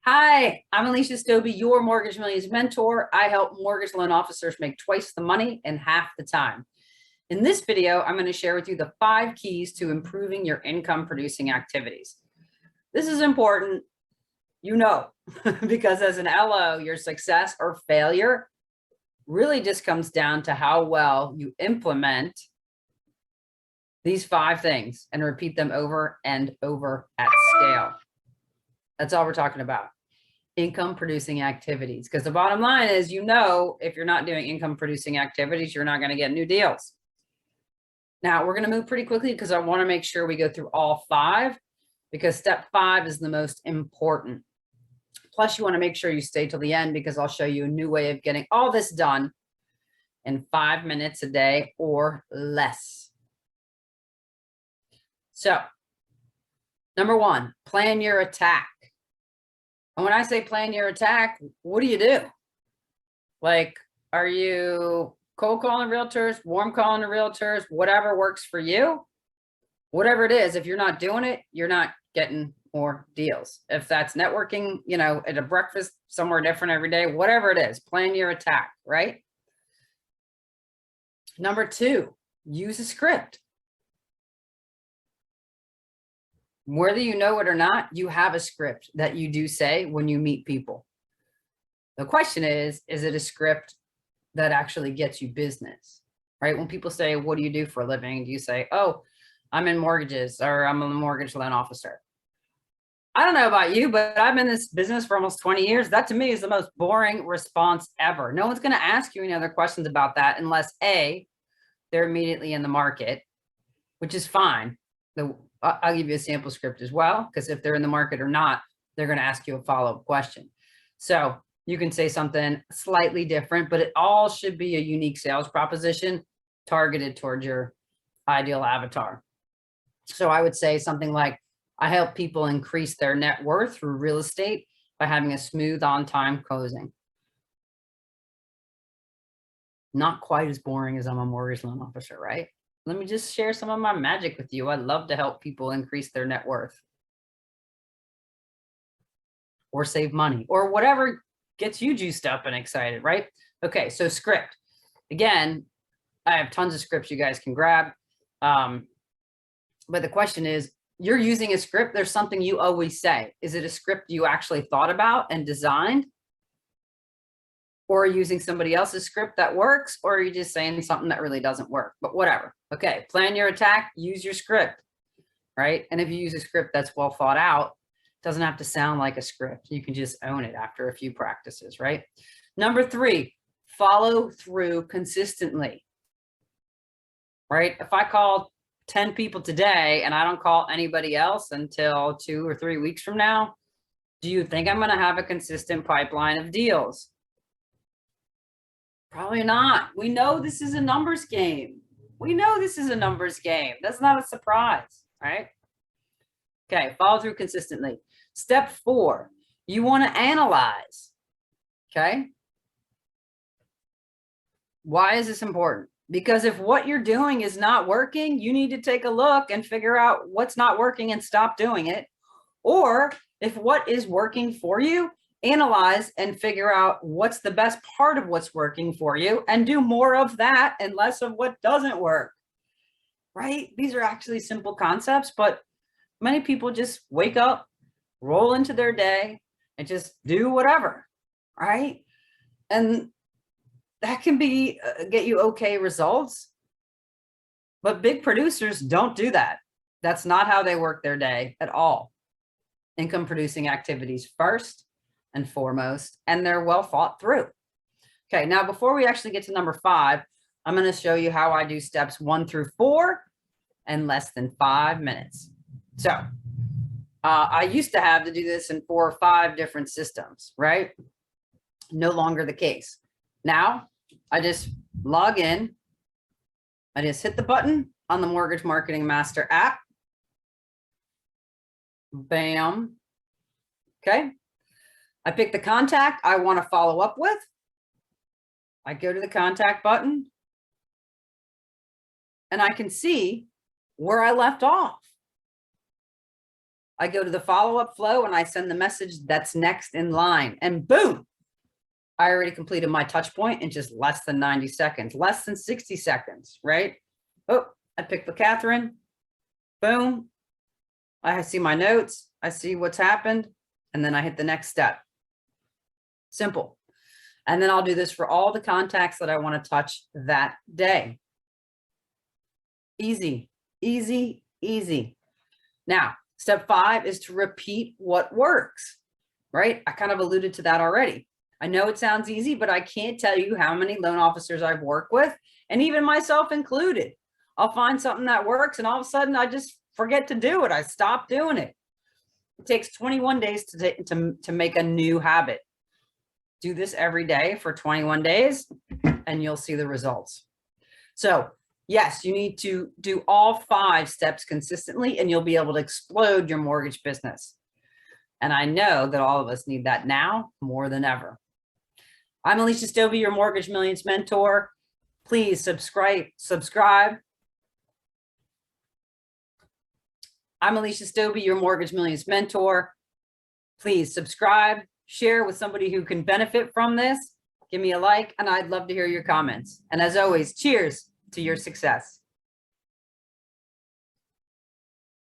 Hi, I'm Elysia Stobbe, your Mortgage Millions mentor. I help mortgage loan officers make twice the money in half the time. In this video, I'm going to share with you the 5 keys to improving your income producing activities. This is important, because as an LO, your success or failure really just comes down to how well you implement these 5 things and repeat them over and over at scale. That's all we're talking about. Income producing activities. Because the bottom line is, if you're not doing income producing activities, you're not going to get new deals. Now we're going to move pretty quickly because I want to make sure we go through all 5, because step 5 is the most important. Plus you want to make sure you stay till the end, because I'll show you a new way of getting all this done in 5 minutes a day or less. So number 1, plan your attack. And when I say plan your attack, what do you do? Like, are you cold calling realtors, warm calling the realtors, whatever works for you? Whatever it is, if you're not doing it, you're not getting more deals. If that's networking, at a breakfast somewhere different every day, whatever it is, plan your attack, right? Number 2, use a script. Whether you know it or not, you have a script that you do say when you meet people. The question is it a script that actually gets you business, right? When people say, what do you do for a living? Do you say, oh, I'm in mortgages, or I'm a mortgage loan officer? I don't know about you, but I've been in this business for almost 20 years. That to me is the most boring response ever. No one's going to ask you any other questions about that unless A, they're immediately in the market, which is fine. I'll give you a sample script as well, because if they're in the market or not, they're going to ask you a follow-up question. So you can say something slightly different, but it all should be a unique sales proposition targeted towards your ideal avatar. So I would say something like, I help people increase their net worth through real estate by having a smooth on-time closing. Not quite as boring as I'm a mortgage loan officer, right? Let me just share some of my magic with you. I love to help people increase their net worth or save money or whatever gets you juiced up and excited, right? Okay, so script. Again, I have tons of scripts you guys can grab. But the question is, you're using a script. There's something you always say. Is it a script you actually thought about and designed? Or using somebody else's script that works? Or are you just saying something that really doesn't work? But whatever. Okay, plan your attack, use your script, right? And if you use a script that's well thought out, it doesn't have to sound like a script. You can just own it after a few practices, right? Number 3, follow through consistently, right? If I call 10 people today and I don't call anybody else until 2 or 3 weeks from now, do you think I'm going to have a consistent pipeline of deals? Probably not. We know this is a numbers game. We know this is a numbers game. That's not a surprise, right? Okay, follow through consistently. Step 4, you want to analyze, okay? Why is this important? Because if what you're doing is not working, you need to take a look and figure out what's not working and stop doing it. Or if what is working for you, analyze and figure out what's the best part of what's working for you and do more of that and less of what doesn't work, right? These are actually simple concepts, but many people just wake up, roll into their day and just do whatever, right? And that can be get you okay results, but big producers don't do that. That's not how they work their day at all. Income producing activities first and foremost, and they're well thought through. Okay, now before we actually get to number 5, I'm going to show you how I do steps 1 through 4 in less than 5 minutes. So I used to have to do this in 4 or 5 different systems, right? No longer the case. Now I just log in. I just hit the button on the Mortgage Marketing Master app. Bam. Okay. I pick the contact I want to follow up with. I go to the contact button and I can see where I left off. I go to the follow-up flow and I send the message that's next in line, and boom, I already completed my touch point in just less than 90 seconds, less than 60 seconds, right? Oh, I picked the Catherine. Boom. I see my notes. I see what's happened. And then I hit the next step. Simple. And then I'll do this for all the contacts that I want to touch that day. Easy, easy, easy. Now, step 5 is to repeat what works, right? I kind of alluded to that already. I know it sounds easy, but I can't tell you how many loan officers I've worked with, and even myself included. I'll find something that works and all of a sudden I just forget to do it. I stop doing it. It takes 21 days to make a new habit. Do this every day for 21 days and you'll see the results. So yes, you need to do all 5 steps consistently and you'll be able to explode your mortgage business. And I know that all of us need that now more than ever. I'm Elysia Stobbe, your Mortgage Millions mentor. Please subscribe. I'm Elysia Stobbe, your Mortgage Millions mentor. Please subscribe, share with somebody who can benefit from this. Give me a like, and I'd love to hear your comments. And as always, cheers to your success.